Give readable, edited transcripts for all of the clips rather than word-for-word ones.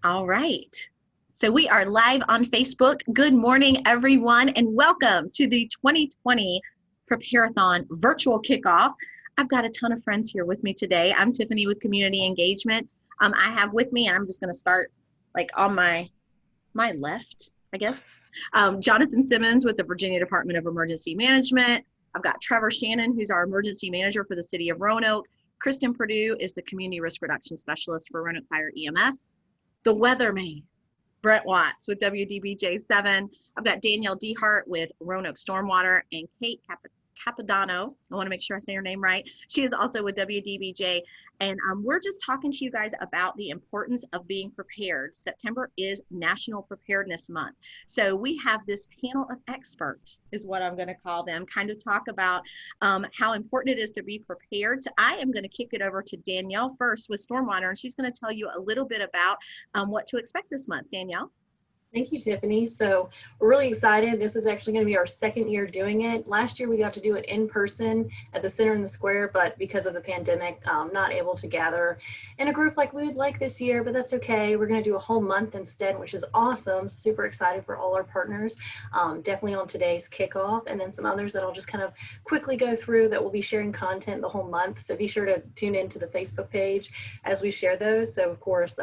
All right. So we are live on Facebook. Good morning, everyone, and welcome to the 2020 Prepareathon virtual kickoff. I've got a ton of friends here with me today. I'm Tiffany with Community Engagement. I have with me, and I'm just going to start like on my left, I guess. Jonathan Simmons with the Virginia Department of Emergency Management. I've got Trevor Shannon, who's our emergency manager for the city of Roanoke. Kristen Purdue is the community risk reduction specialist for Roanoke Fire EMS. The weatherman, Brett Watts with WDBJ7. I've got Danielle Dehart with Roanoke Stormwater and Kate Capodanno. I want to make sure I say her name right. She is also with WDBJ. And we're just talking to you guys about the importance of being prepared. September is National Preparedness Month. So we have this panel of experts, is what I'm going to call them, kind of talk about how important it is to be prepared. So I am going to kick it over to Danielle first with Stormwater, and she's going to tell you a little bit about what to expect this month. Danielle? Thank you, Tiffany. So we're really excited. This is actually going to be our second year doing it. Last year we got to do it in person at the center in the square, but because of the pandemic, not able to gather in a group like we would like this year, but that's okay. We're going to do a whole month instead, which is awesome. Super excited for all our partners. Definitely on today's kickoff, and then some others that I'll just kind of quickly go through that will be sharing content the whole month. So be sure to tune into the Facebook page as we share those. So of course,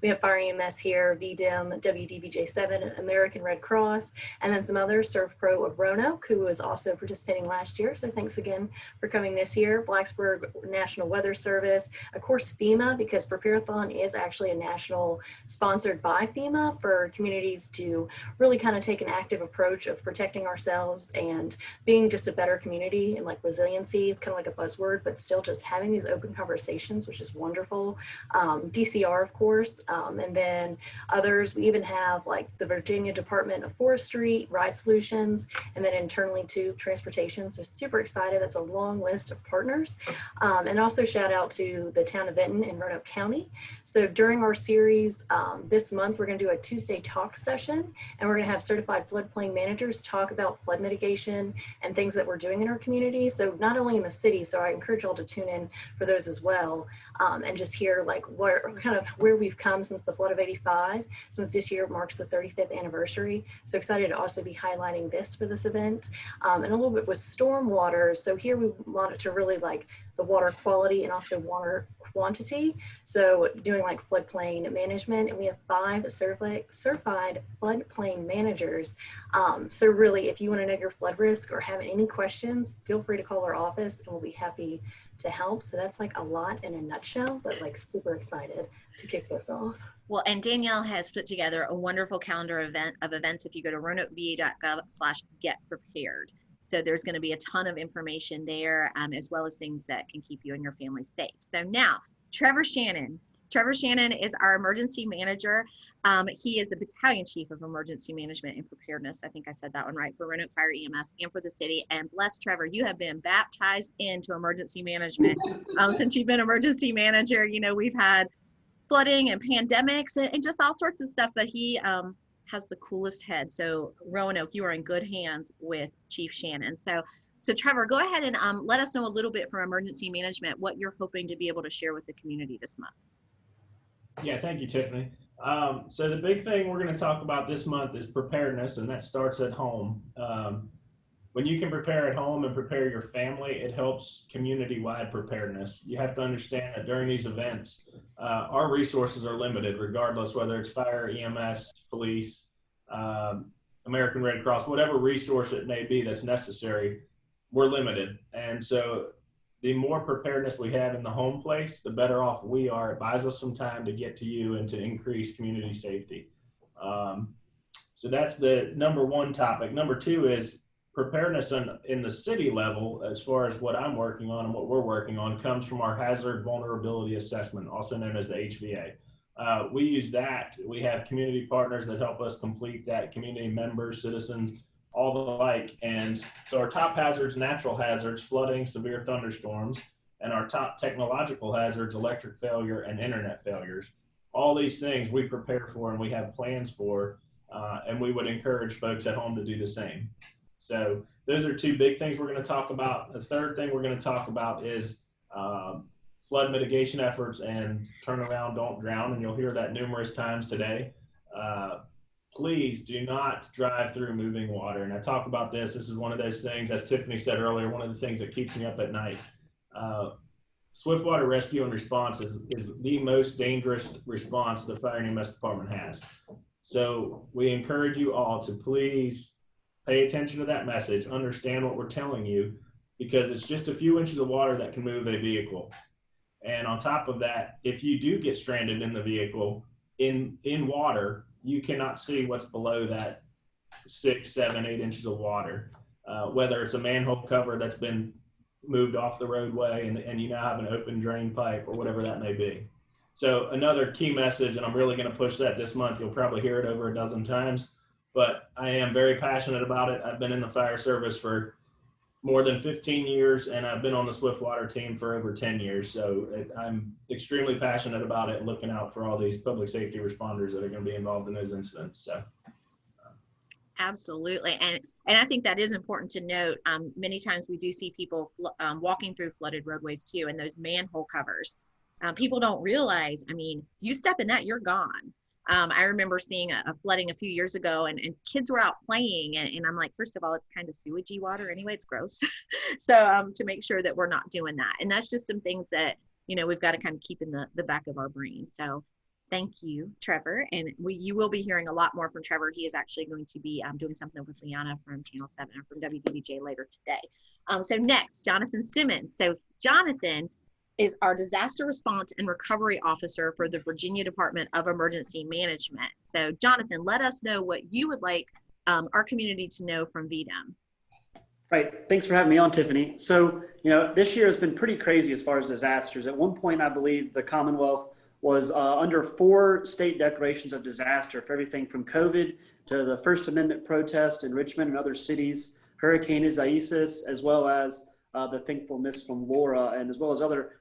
we have Fire EMS here, VDIM, WDBJ 7, American Red Cross, and then some others, Serve Pro of Roanoke, who was also participating last year. So thanks again for coming this year. Blacksburg National Weather Service, of course, FEMA, because Prepareathon is actually a national sponsored by FEMA for communities to really kind of take an active approach of protecting ourselves and being just a better community and like resiliency. It's kind of like a buzzword, but still just having these open conversations, which is wonderful. DCR, of course, and then others. We even have like the Virginia Department of Forestry, Ride Solutions, and then internally to transportation. So super excited. That's a long list of partners. And also shout out to the town of Benton in Roanoke County. So during our series this month, we're going to do a Tuesday talk session, and we're going to have certified floodplain managers talk about flood mitigation and things that we're doing in our community. So not only in the city, so I encourage y'all to tune in for those as well. And just hear like where we've come since the flood of '85, since this year marks the 35th anniversary. So excited to also be highlighting this for this event, and a little bit with stormwater. So here we monitor really like the water quality and also water quantity. So doing like floodplain management, and we have 5 certified floodplain managers. So really, if you want to know your flood risk or have any questions, feel free to call our office and we'll be happy to help. So that's like a lot in a nutshell, but like super excited to kick this off. Well, and Danielle has put together a wonderful calendar of events if you go to roanokeva.gov/getprepared. So there's going to be a ton of information there, as well as things that can keep you and your family safe. So now, Trevor Shannon. Trevor Shannon is our emergency manager. He is the battalion chief of emergency management and preparedness. I think I said that one right, for Roanoke Fire EMS and for the city. And bless Trevor, you have been baptized into emergency management. Since you've been emergency manager, you know, we've had flooding and pandemics and just all sorts of stuff, but he has the coolest head. So Roanoke, you are in good hands with Chief Shannon. So Trevor, go ahead and let us know a little bit from emergency management, what you're hoping to be able to share with the community this month. Yeah, thank you, Tiffany. So the big thing we're going to talk about this month is preparedness, and that starts at home. When you can prepare at home and prepare your family, it helps community-wide preparedness. You have to understand that during these events, our resources are limited, regardless whether it's fire, EMS, police, American Red Cross, whatever resource it may be that's necessary, we're limited. And so the more preparedness we have in the home place, the better off we are. It buys us some time to get to you and to increase community safety. So that's the number one topic. Number two is preparedness in the city level, as far as what I'm working on and what we're working on, comes from our Hazard Vulnerability Assessment, also known as the HVA. We use that. We have community partners that help us complete that, community members, citizens, all the like. And so our top hazards, natural hazards, flooding, severe thunderstorms, and our top technological hazards, electric failure and internet failures. All these things we prepare for and we have plans for, and we would encourage folks at home to do the same. So those are two big things we're going to talk about. The third thing we're going to talk about is flood mitigation efforts and turn around, don't drown, and you'll hear that numerous times today. Please do not drive through moving water. And I talk about this. This is one of those things, as Tiffany said earlier, one of the things that keeps me up at night. Swiftwater rescue and response is the most dangerous response the Fire and EMS department has. So we encourage you all to please pay attention to that message, understand what we're telling you, because it's just a few inches of water that can move a vehicle. And on top of that, if you do get stranded in the vehicle in water, you cannot see what's below that 6, 7, 8 inches of water. Whether it's a manhole cover that's been moved off the roadway and you now have an open drain pipe or whatever that may be. So another key message, and I'm really going to push that this month, you'll probably hear it over a dozen times, but I am very passionate about it. I've been in the fire service for more than 15 years, and I've been on the Swiftwater team for over 10 years. So I'm extremely passionate about it, looking out for all these public safety responders that are going to be involved in those incidents. So. Absolutely. And I think that is important to note. Many times we do see people walking through flooded roadways too, and those manhole covers. People don't realize, I mean, you step in that, you're gone. I remember seeing a flooding a few years ago, and kids were out playing, and I'm like, first of all, it's kind of sewagey water anyway, it's gross. So to make sure that we're not doing that. And that's just some things that, you know, we've got to kind of keep in the back of our brain. So thank you, Trevor. And you will be hearing a lot more from Trevor. He is actually going to be doing something with Liana from Channel 7 or from WBBJ later today. So next, Jonathan Simmons. So Jonathan is our Disaster Response and Recovery Officer for the Virginia Department of Emergency Management. So Jonathan, let us know what you would like our community to know from VDEM. Right. Thanks for having me on, Tiffany. So, you know, this year has been pretty crazy as far as disasters. At one point, I believe the Commonwealth was under 4 state declarations of disaster for everything from COVID to the First Amendment protest in Richmond and other cities, Hurricane Isaias, as well as the thankful miss from Laura, and as well as other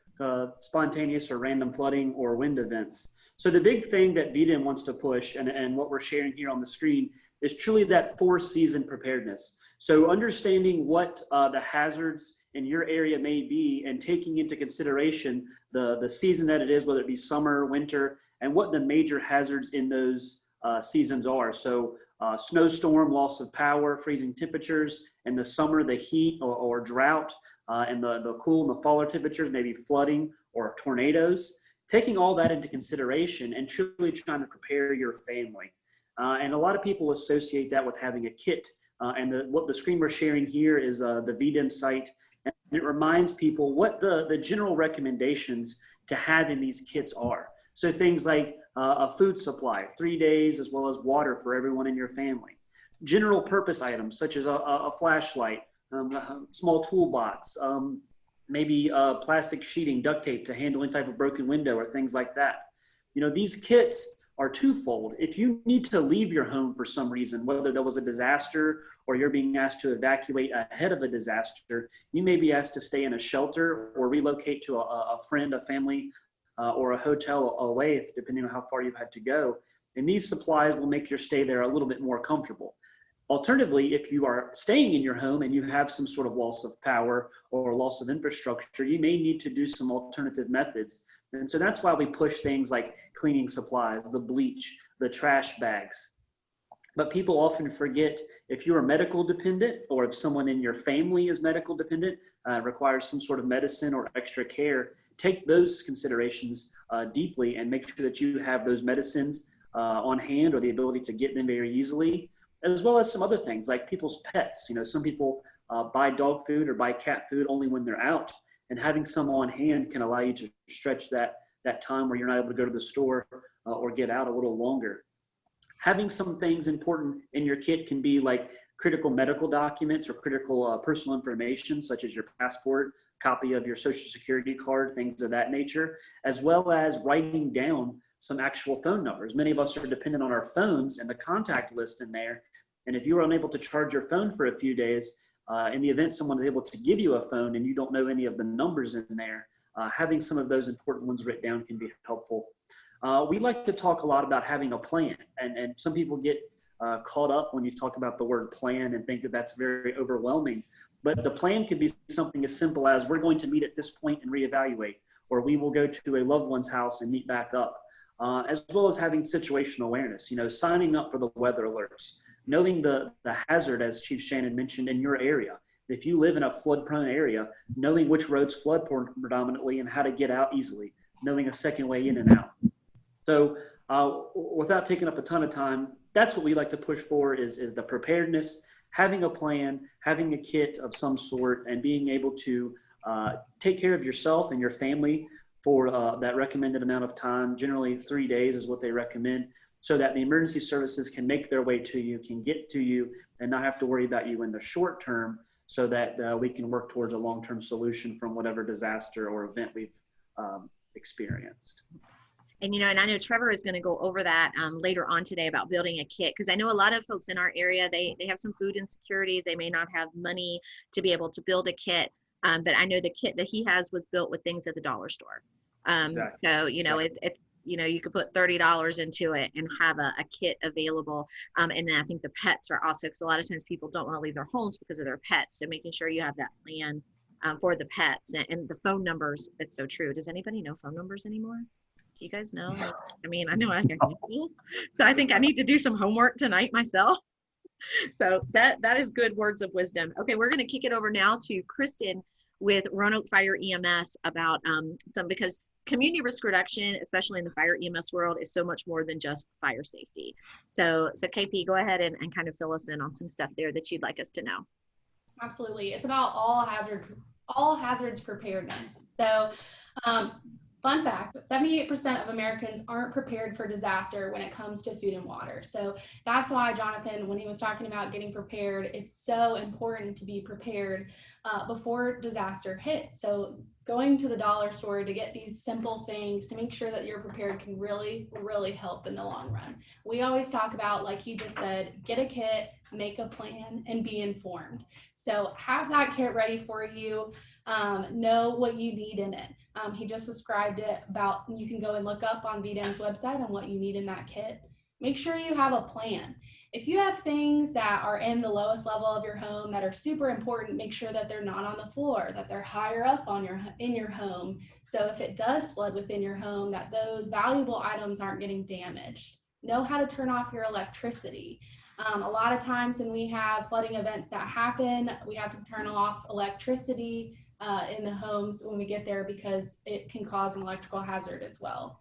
spontaneous or random flooding or wind events. So the big thing that VDEM wants to push, and what we're sharing here on the screen, is truly that 4-season preparedness. So understanding what the hazards in your area may be, and taking into consideration the season that it is, whether it be summer, winter, and what the major hazards in those seasons are. So snowstorm, loss of power, freezing temperatures. In the summer, the heat or drought, and the cool and the faller temperatures, maybe flooding or tornadoes. Taking all that into consideration and truly trying to prepare your family. And a lot of people associate that with having a kit. And what the screen we're sharing here is the VDEM site. And it reminds people what the general recommendations to have in these kits are. So things like a food supply, 3 days, as well as water for everyone in your family. General purpose items such as a flashlight, a small toolbox, maybe plastic sheeting, duct tape to handle any type of broken window or things like that. You know, these kits are twofold. If you need to leave your home for some reason, whether there was a disaster or you're being asked to evacuate ahead of a disaster, you may be asked to stay in a shelter or relocate to a friend, a family, or a hotel away, depending on how far you've had to go. And these supplies will make your stay there a little bit more comfortable. Alternatively, if you are staying in your home and you have some sort of loss of power or loss of infrastructure, you may need to do some alternative methods. And so that's why we push things like cleaning supplies, the bleach, the trash bags. But people often forget, if you are medical dependent or if someone in your family is medical dependent, requires some sort of medicine or extra care, take those considerations deeply and make sure that you have those medicines on hand or the ability to get them very easily, as well as some other things like people's pets. You know, some people buy dog food or buy cat food only when they're out, and having some on hand can allow you to stretch that time where you're not able to go to the store or get out a little longer. Having some things important in your kit can be like critical medical documents or critical personal information, such as your passport, copy of your social security card, things of that nature, as well as writing down some actual phone numbers. Many of us are dependent on our phones and the contact list in there. And if you are unable to charge your phone for a few days, in the event someone is able to give you a phone and you don't know any of the numbers in there, having some of those important ones written down can be helpful. We like to talk a lot about having a plan, and some people get caught up when you talk about the word plan and think that that's very overwhelming. But the plan could be something as simple as, we're going to meet at this point and reevaluate, or we will go to a loved one's house and meet back up. As well as having situational awareness, signing up for the weather alerts, knowing the hazard, as Chief Shannon mentioned, in your area. If you live in a flood-prone area, knowing which roads flood predominantly and how to get out easily, knowing a second way in and out. So without taking up a ton of time, that's what we like to push for is the preparedness, having a plan, having a kit of some sort, and being able to take care of yourself and your family for that recommended amount of time. Generally 3 days is what they recommend, so that the emergency services can make their way to you, can get to you, and not have to worry about you in the short term, so that we can work towards a long-term solution from whatever disaster or event we've experienced. And, and I know Trevor is going to go over that later on today about building a kit, because I know a lot of folks in our area, they have some food insecurities. They may not have money to be able to build a kit. But I know the kit that he has was built with things at the dollar store. Exactly. So, it's you could put $30 into it and have a kit available. And then I think the pets are also, because a lot of times people don't want to leave their homes because of their pets. So making sure you have that plan for the pets and the phone numbers. It's so true. Does anybody know phone numbers anymore? Do you guys know? I mean, I know I can. So I think I need to do some homework tonight myself. So that is good words of wisdom. Okay, we're going to kick it over now to Kristen with Roanoke Fire EMS about because community risk reduction, especially in the fire EMS world, is so much more than just fire safety. So KP, go ahead and kind of fill us in on some stuff there that you'd like us to know. Absolutely. It's about all hazards preparedness. So fun fact, 78% of Americans aren't prepared for disaster when it comes to food and water. So that's why Jonathan, when he was talking about getting prepared, it's so important to be prepared before disaster hits. So going to the dollar store to get these simple things to make sure that you're prepared can really, really help in the long run. We always talk about, like he just said, get a kit, make a plan, and be informed. So have that kit ready for you. Know what you need in it. He just described it about, you can go and look up on VDEM's website on what you need in that kit. Make sure you have a plan. If you have things that are in the lowest level of your home that are super important, make sure that they're not on the floor, that they're higher up in your home. So if it does flood within your home, that those valuable items aren't getting damaged. Know how to turn off your electricity. A lot of times when we have flooding events that happen, we have to turn off electricity in the homes when we get there because it can cause an electrical hazard as well.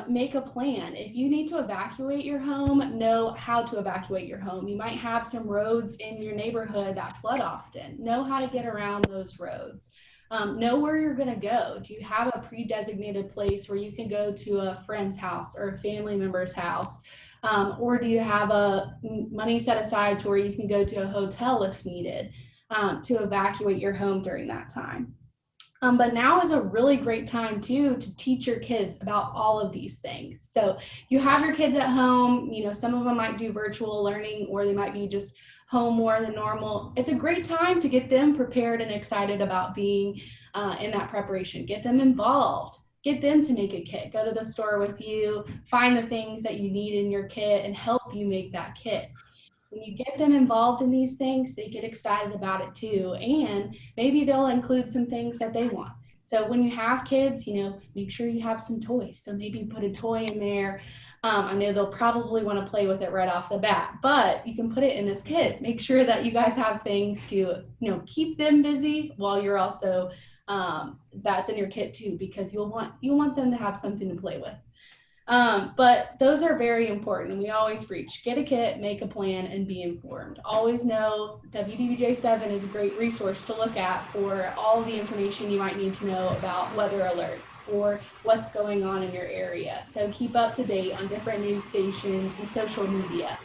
Make a plan. If you need to evacuate your home, know how to evacuate your home. You might have some roads in your neighborhood that flood often. Know how to get around those roads. Know where you're going to go. Do you have a pre-designated place where you can go to a friend's house or a family member's house? Or do you have money set aside to where you can go to a hotel if needed to evacuate your home during that time? But now is a really great time too to teach your kids about all of these things. So you have your kids at home, some of them might do virtual learning or they might be just home more than normal. It's a great time to get them prepared and excited about being in that preparation. Get them involved. Get them to make a kit. Go to the store with you, find the things that you need in your kit and help you make that kit. When you get them involved in these things, they get excited about it too. And maybe they'll include some things that they want. So when you have kids, make sure you have some toys. So maybe put a toy in there. I know they'll probably want to play with it right off the bat, but you can put it in this kit. Make sure that you guys have things to, keep them busy while you're also, that's in your kit too, because you'll want them to have something to play with. But those are very important. And we always preach, get a kit, make a plan, and be informed. Always know WDBJ7 is a great resource to look at for all the information you might need to know about weather alerts or what's going on in your area. So keep up to date on different news stations and social media.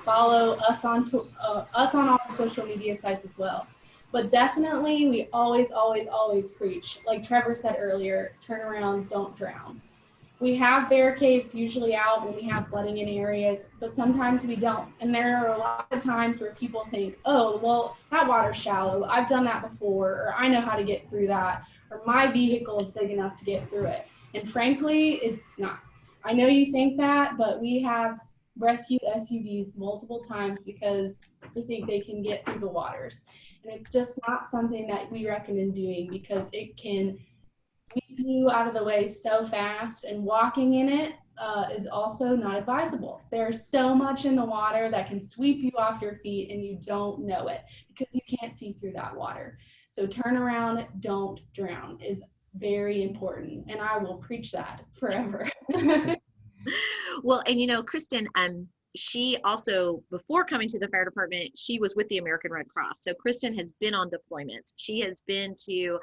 Follow us on all the social media sites as well. But definitely, we always, always, always preach, like Trevor said earlier, turn around, don't drown. We have barricades usually out when we have flooding in areas, but sometimes we don't. And there are a lot of times where people think, oh, well, that water's shallow. I've done that before, or I know how to get through that, or my vehicle is big enough to get through it. And frankly, it's not. I know you think that, but we have rescued SUVs multiple times because we think they can get through the waters. And it's just not something that we recommend doing because it can sweep you out of the way so fast, and walking in it is also not advisable. There's so much in the water that can sweep you off your feet and you don't know it because you can't see through that water. So turn around, don't drown is very important. And I will preach that forever. Well, and Kristen, she also, before coming to the fire department, she was with the American Red Cross. So Kristen has been on deployments. She has been to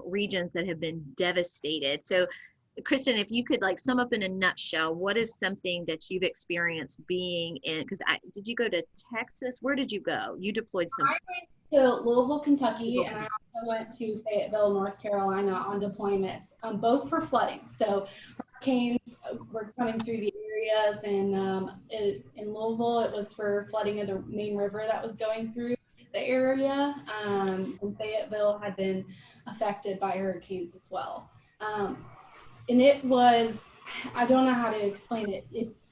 regions that have been devastated. So Kristen, if you could sum up in a nutshell, what is something that you've experienced being in, because did you go to Texas? Where did you go? You deployed some. I went to Louisville, Kentucky, and I also went to Fayetteville, North Carolina on deployments, both for flooding. So hurricanes were coming through the areas, and in Louisville, it was for flooding of the main river that was going through the area. And Fayetteville had been affected by hurricanes as well. And it was, I don't know how to explain it. It's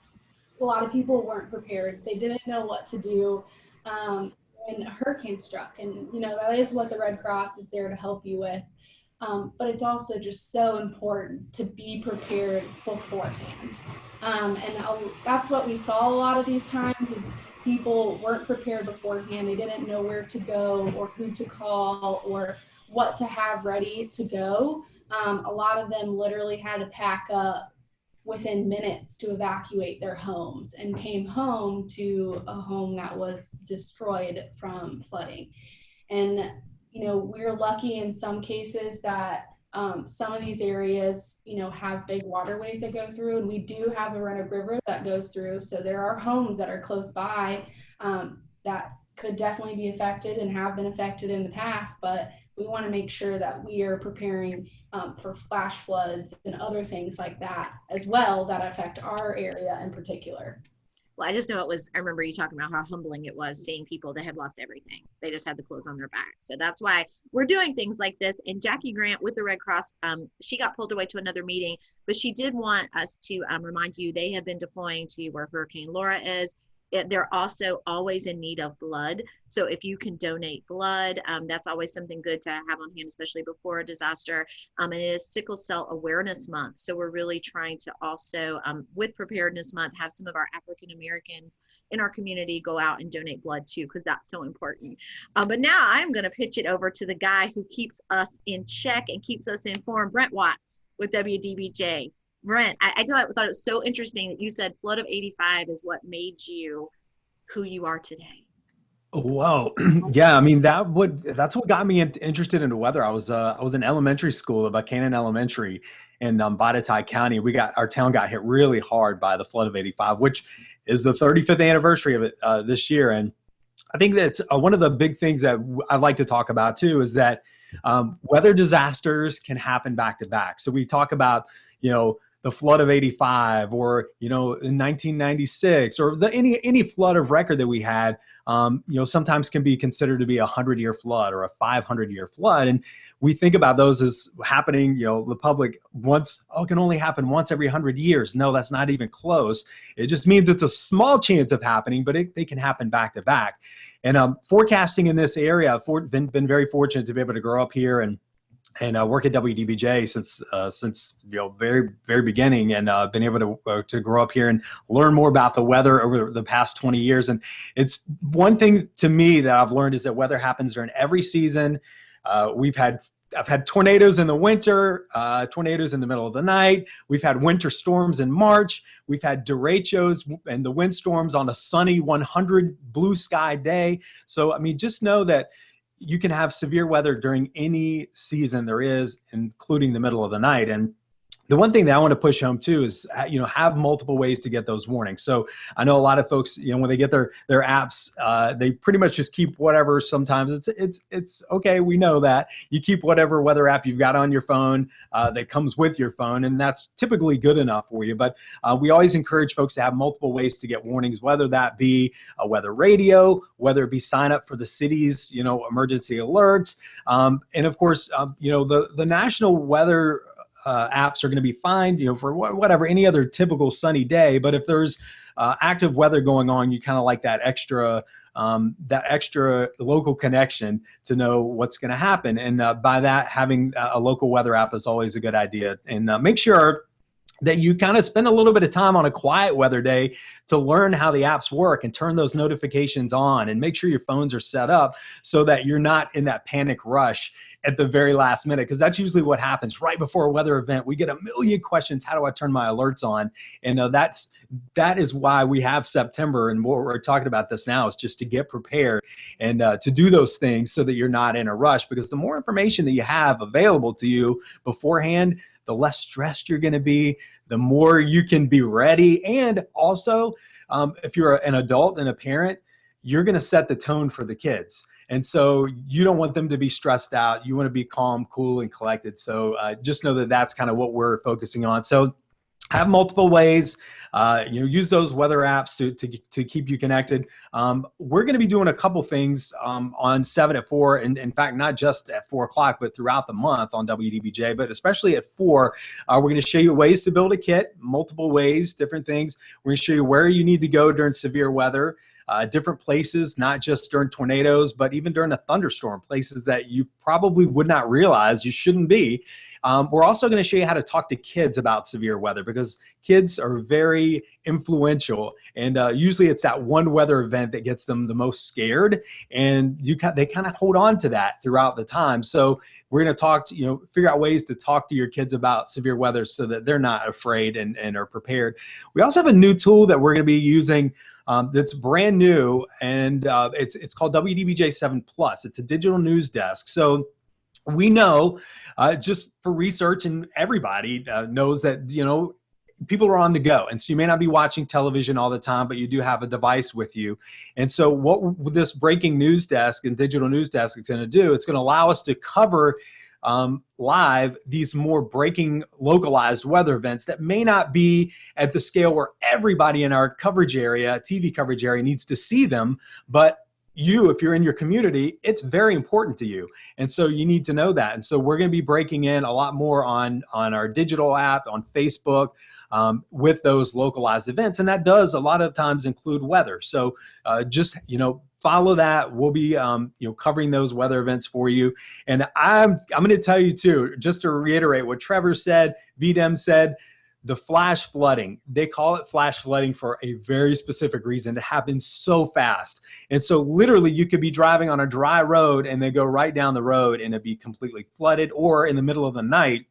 a lot of people weren't prepared. They didn't know what to do when a hurricane struck. And, that is what the Red Cross is there to help you with. But it's also just so important to be prepared beforehand. And that's what we saw a lot of these times is people weren't prepared beforehand. They didn't know where to go or who to call or what to have ready to go. A lot of them literally had to pack up within minutes to evacuate their homes and came home to a home that was destroyed from flooding. And, we're lucky in some cases that some of these areas, have big waterways that go through, and we do have the Roanoke River that goes through. So there are homes that are close by that could definitely be affected and have been affected in the past, but we want to make sure that we are preparing for flash floods and other things like that as well that affect our area in particular. Well, I just know I remember you talking about how humbling it was seeing people that had lost everything. They just had the clothes on their back. So that's why we're doing things like this. And Jackie Grant with the Red Cross, she got pulled away to another meeting, but she did want us to remind you they have been deploying to where Hurricane Laura is. They're also always in need of blood. So if you can donate blood, that's always something good to have on hand, especially before a disaster. And it is Sickle Cell Awareness Month. So we're really trying to also, with Preparedness Month, have some of our African Americans in our community go out and donate blood too, because that's so important. But now I'm going to pitch it over to the guy who keeps us in check and keeps us informed, Brent Watts with WDBJ. Brent, I thought it was so interesting that you said flood of 85 is what made you who you are today. Whoa. Yeah, I mean, that's what got me interested in the weather. I was in elementary school at Buchanan Elementary in Botetourt County. Our town got hit really hard by the flood of 85, which is the 35th anniversary of it this year. And I think that's one of the big things that I'd like to talk about too, is that weather disasters can happen back to back. So we talk about, the flood of 85 or, in 1996 or any flood of record that we had, sometimes can be considered to be a 100-year flood or a 500-year flood. And we think about those as happening, the public can only happen once every 100 years. No, that's not even close. It just means it's a small chance of happening, but they can happen back to back. And forecasting in this area, I've been very fortunate to be able to grow up here and work at WDBJ since very very beginning, and been able to grow up here and learn more about the weather over the past 20 years. And it's one thing to me that I've learned is that weather happens during every season. I've had tornadoes in the winter, tornadoes in the middle of the night. We've had winter storms in March. We've had derechos and the windstorms on a sunny 100 blue sky day. So I mean, just know that you can have severe weather during any season there is, including the middle of the night. And the one thing that I want to push home too is, have multiple ways to get those warnings. So I know a lot of folks, when they get their apps, they pretty much just keep whatever. Sometimes it's okay. We know that you keep whatever weather app you've got on your phone that comes with your phone, and that's typically good enough for you. But we always encourage folks to have multiple ways to get warnings, whether that be a weather radio, whether it be sign up for the city's, emergency alerts, and of course, the national weather apps are going to be fine, for whatever, any other typical sunny day. But if there's active weather going on, you kind of like that extra that extra local connection to know what's going to happen. And by that, having a local weather app is always a good idea. And make sure that you kind of spend a little bit of time on a quiet weather day to learn how the apps work and turn those notifications on, and make sure your phones are set up so that you're not in that panic rush at the very last minute, because that's usually what happens right before a weather event. We get a million questions. How do I turn my alerts on? And that is why we have September, and what we're talking about this now is just to get prepared and to do those things so that you're not in a rush, because the more information that you have available to you beforehand, the less stressed you're going to be, the more you can be ready. And also, if you're an adult and a parent, you're going to set the tone for the kids. And so you don't want them to be stressed out. You want to be calm, cool, and collected. So just know that that's kind of what we're focusing on. So have multiple ways, use those weather apps to keep you connected. We're going to be doing a couple things on 7 at 4, and in fact, not just at 4 o'clock, but throughout the month on WDBJ, but especially at 4. We're going to show you ways to build a kit, multiple ways, different things. We're going to show you where you need to go during severe weather. Different places, not just during tornadoes, but even during a thunderstorm, places that you probably would not realize you shouldn't be. We're also going to show you how to talk to kids about severe weather, because kids are very influential, and usually it's that one weather event that gets them the most scared, and they kind of hold on to that throughout the time. So we're going to figure out ways to talk to your kids about severe weather so that they're not afraid and are prepared. We also have a new tool that we're going to be using that's brand new, and it's called WDBJ 7 Plus. It's a digital news desk. So we know, just for research, and everybody knows that, people are on the go. And so you may not be watching television all the time, but you do have a device with you. And so what this breaking news desk and digital news desk is going to do, it's going to allow us to cover live these more breaking localized weather events that may not be at the scale where everybody in our coverage area, TV coverage area, needs to see them, but if you're in your community, it's very important to you. And so you need to know that. And so we're going to be breaking in a lot more on our digital app, on Facebook, with those localized events. And that does a lot of times include weather. So just, follow that. We'll be, covering those weather events for you. And I'm going to tell you too, just to reiterate what Trevor said, VDEM said, the flash flooding, they call it flash flooding for a very specific reason. It happens so fast. And so literally you could be driving on a dry road and they go right down the road and it'd be completely flooded, or in the middle of the night,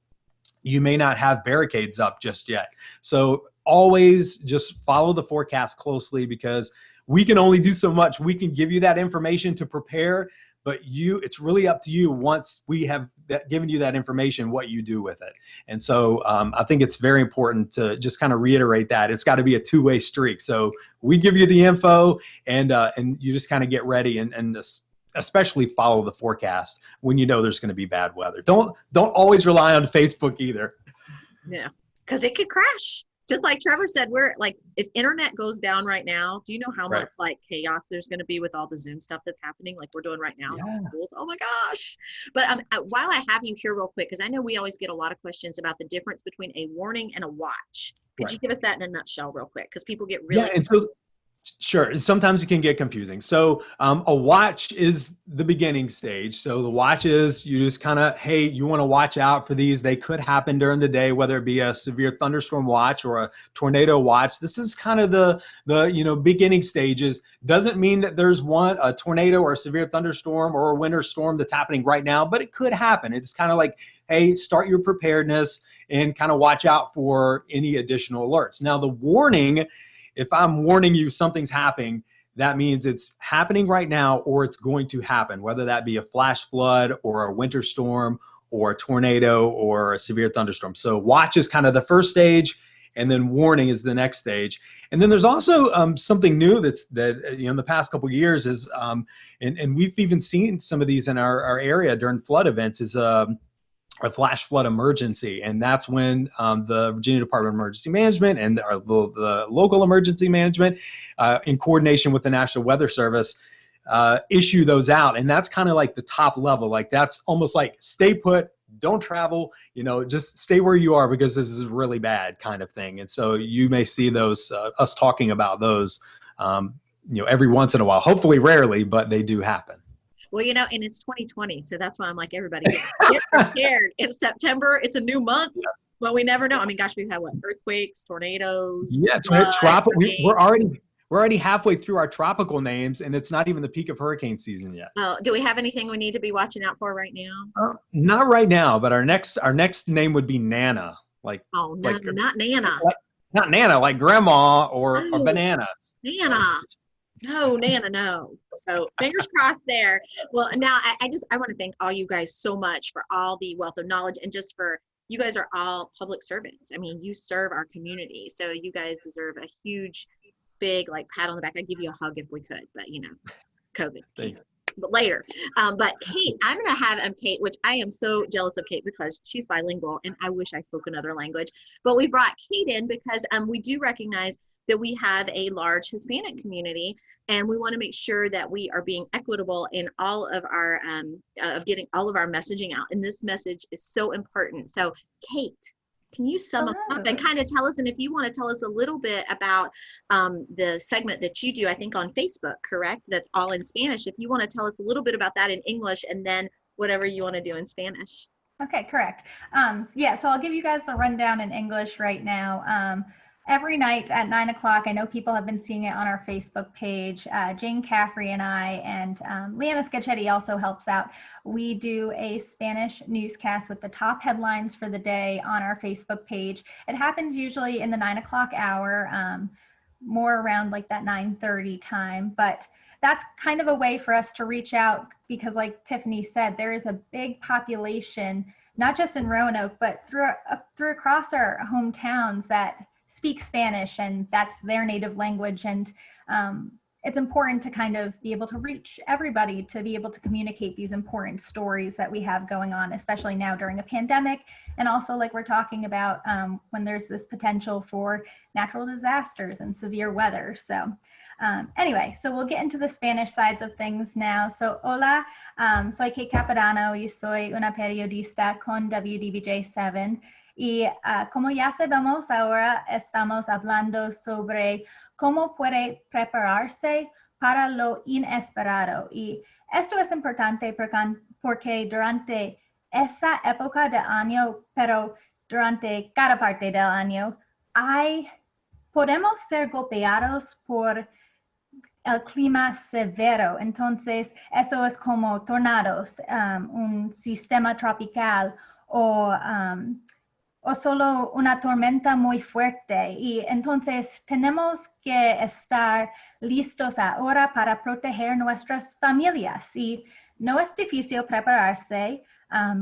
you may not have barricades up just yet. So always just follow the forecast closely, because we can only do so much. We can give you that information to prepare, but it's really up to you once we have given you that information, what you do with it. And so I think it's very important to just kind of reiterate that. It's got to be a two-way streak. So we give you the info, and you just kind of get ready and especially follow the forecast when you know there's going to be bad weather. Don't always rely on Facebook either. Yeah, because it could crash. Just like Trevor said, we're like, if internet goes down right now, do you know how much like chaos there's going to be with all the Zoom stuff that's happening, like we're doing right now in all schools? Oh my gosh. But while I have you here real quick, because I know we always get a lot of questions about the difference between a warning and a watch. Could you give us that in a nutshell real quick? Because people get really Sure. Sometimes it can get confusing. So a watch is the beginning stage. So the watch is, you just kind of, hey, you want to watch out for these. They could happen during the day, whether it be a severe thunderstorm watch or a tornado watch. This is kind of the beginning stages. Doesn't mean that there's a tornado or a severe thunderstorm or a winter storm that's happening right now, but it could happen. It's kind of like, hey, start your preparedness and kind of watch out for any additional alerts. Now the warning, if I'm warning you something's happening, that means it's happening right now or it's going to happen, whether that be a flash flood or a winter storm or a tornado or a severe thunderstorm. So watch is kind of the first stage, and then warning is the next stage. And then there's also something new that in the past couple of years is, and we've even seen some of these in our area during flood events, is a flash flood emergency. And that's when the Virginia Department of Emergency Management and the local emergency management, in coordination with the National Weather Service, issue those out. And that's kind of like the top level. Like that's almost like stay put, don't travel, just stay where you are because this is really bad kind of thing. And so you may see those, us talking about those every once in a while. Hopefully rarely, but they do happen. Well, and it's 2020, so that's why I'm like, everybody get prepared. It's September. It's a new month. Well, we never know. I mean, gosh, we've had what? Earthquakes, tornadoes. Yeah, we're already halfway through our tropical names, and it's not even the peak of hurricane season yet. Oh, do we have anything we need to be watching out for right now? Not right now, but our next name would be Nana. Not Nana. Not Nana, like grandma or bananas. Nana. No, Nana, no. So fingers crossed there. Well, now I want to thank all you guys so much for all the wealth of knowledge, and just for, you guys are all public servants. I mean, you serve our community, so you guys deserve a huge, big pat on the back. I'd give you a hug if we could, but COVID. But later. But Kate, I'm going to have Kate, which I am so jealous of Kate because she's bilingual and I wish I spoke another language. But we brought Kate in because we do recognize that we have a large Hispanic community, and we want to make sure that we are being equitable in all of our of getting all of our messaging out. And this message is so important. So, Kate, can you sum us up and kind of tell us? And if you want to tell us a little bit about the segment that you do, I think on Facebook, correct? That's all in Spanish. If you want to tell us a little bit about that in English, and then whatever you want to do in Spanish. Okay, correct. So I'll give you guys a rundown in English right now. Every night at 9 o'clock, I know people have been seeing it on our Facebook page. Jane Caffrey and I, and Leanna Scacchetti also helps out. We do a Spanish newscast with the top headlines for the day on our Facebook page. It happens usually in the 9 o'clock hour, more around like that 9:30 time. But that's kind of a way for us to reach out because, like Tiffany said, there is a big population, not just in Roanoke, but through across our hometowns that speak Spanish, and that's their native language. And it's important to kind of be able to reach everybody, to be able to communicate these important stories that we have going on, especially now during a pandemic. And also, like we're talking about, when there's this potential for natural disasters and severe weather. So anyway, so we'll get into the Spanish sides of things now. So, hola, soy Kate Capadano y soy una periodista con WDBJ7. Y como ya sabemos, ahora estamos hablando sobre cómo puede prepararse para lo inesperado. Y esto es importante porque durante esa época del año, pero durante cada parte del año, podemos ser golpeados por el clima severo. Entonces, eso es como tornados, un sistema tropical o solo una tormenta muy fuerte. Y entonces tenemos que estar listos ahora para proteger nuestras familias. Y no es difícil prepararse.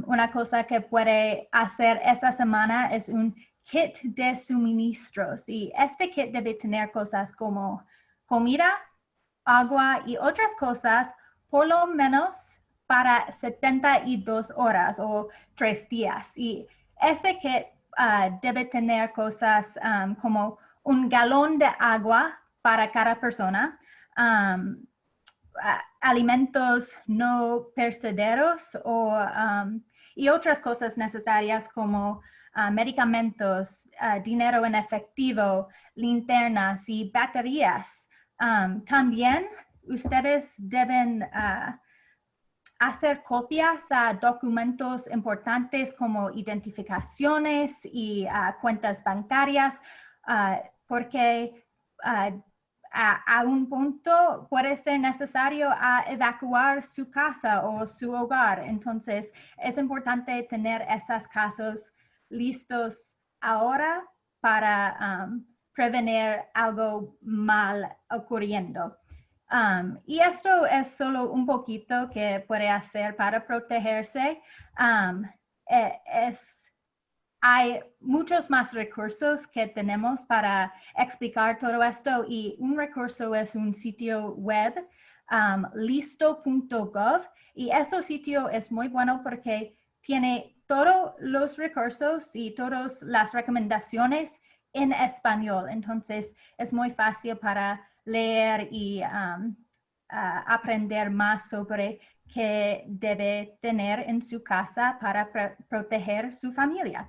Una cosa que puede hacer esta semana es un kit de suministros. Y este kit debe tener cosas como comida, agua y otras cosas, por lo menos para 72 horas o 3 días. Y ese kit debe tener cosas como un galón de agua para cada persona, alimentos no perecederos y otras cosas necesarias como medicamentos, dinero en efectivo, linternas y baterías. También ustedes deben hacer copias a documentos importantes como identificaciones y cuentas bancarias, porque a un punto puede ser necesario evacuar su casa o su hogar. Entonces, es importante tener esos casos listos ahora para prevenir algo mal ocurriendo. Y esto es solo un poquito que puede hacer para protegerse. Hay muchos más recursos que tenemos para explicar todo esto, y un recurso es un sitio web, listo.gov, y ese sitio es muy bueno porque tiene todos los recursos y todas las recomendaciones en español. Entonces es muy fácil para leer y aprender más sobre qué debe tener en su casa para proteger su familia.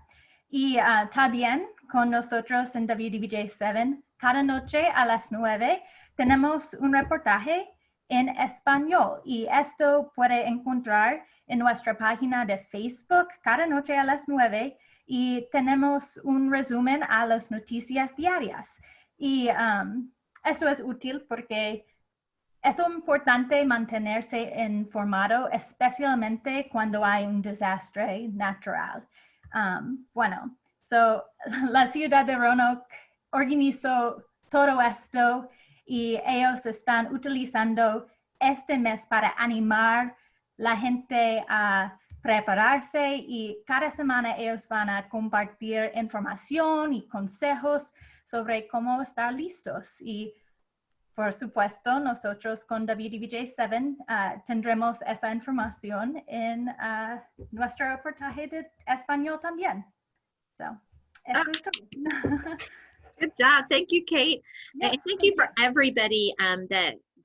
Y también con nosotros en WDBJ7. Cada noche a las 9 tenemos un reportaje en español y esto puede encontrar en nuestra página de Facebook cada noche a las 9 y tenemos un resumen a las noticias diarias. Y esto es útil porque es importante mantenerse informado, especialmente cuando hay un desastre natural. La ciudad de Roanoke organizó todo esto y ellos están utilizando este mes para animar la gente a prepararse y cada semana ellos van a compartir información y consejos sobre cómo estar listos. Y por supuesto, nosotros con WDBJ7 tendremos esa información en nuestro reportaje de español también. So, eso es todo. Good job. Thank you, Kate. Yeah, and thank you for everybody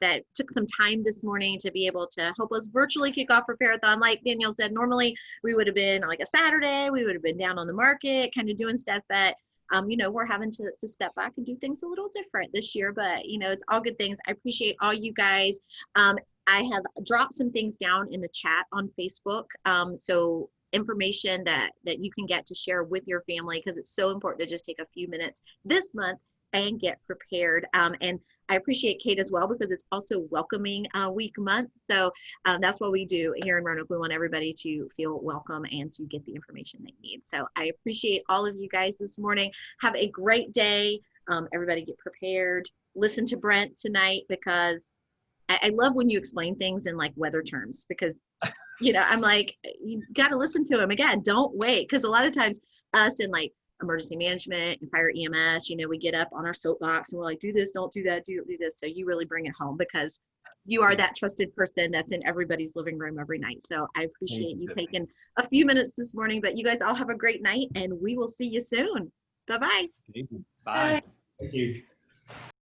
that took some time this morning to be able to help us virtually kick off Prepareathon. Like Danielle said, normally we would have been like a Saturday, we would have been down on the market kind of doing stuff, but we're having to step back and do things a little different this year, but it's all good things. I appreciate all you guys. I have dropped some things down in the chat on Facebook. So information that you can get to share with your family, because it's so important to just take a few minutes this month and get prepared. And I appreciate Kate as well, because it's also welcoming week month. So that's what we do here in Roanoke. We want everybody to feel welcome and to get the information they need. So I appreciate all of you guys this morning. Have a great day. Everybody get prepared. Listen to Brent tonight, because I love when you explain things in like weather terms, because I'm like, you got to listen to him again. Don't wait. Because a lot of times us in like emergency management and fire EMS, we get up on our soapbox and we're like, do this, don't do that, do this. So you really bring it home, because you are that trusted person that's in everybody's living room every night. So I appreciate you taking a few minutes this morning, but you guys all have a great night and we will see you soon. Bye-bye. Bye. Thank you.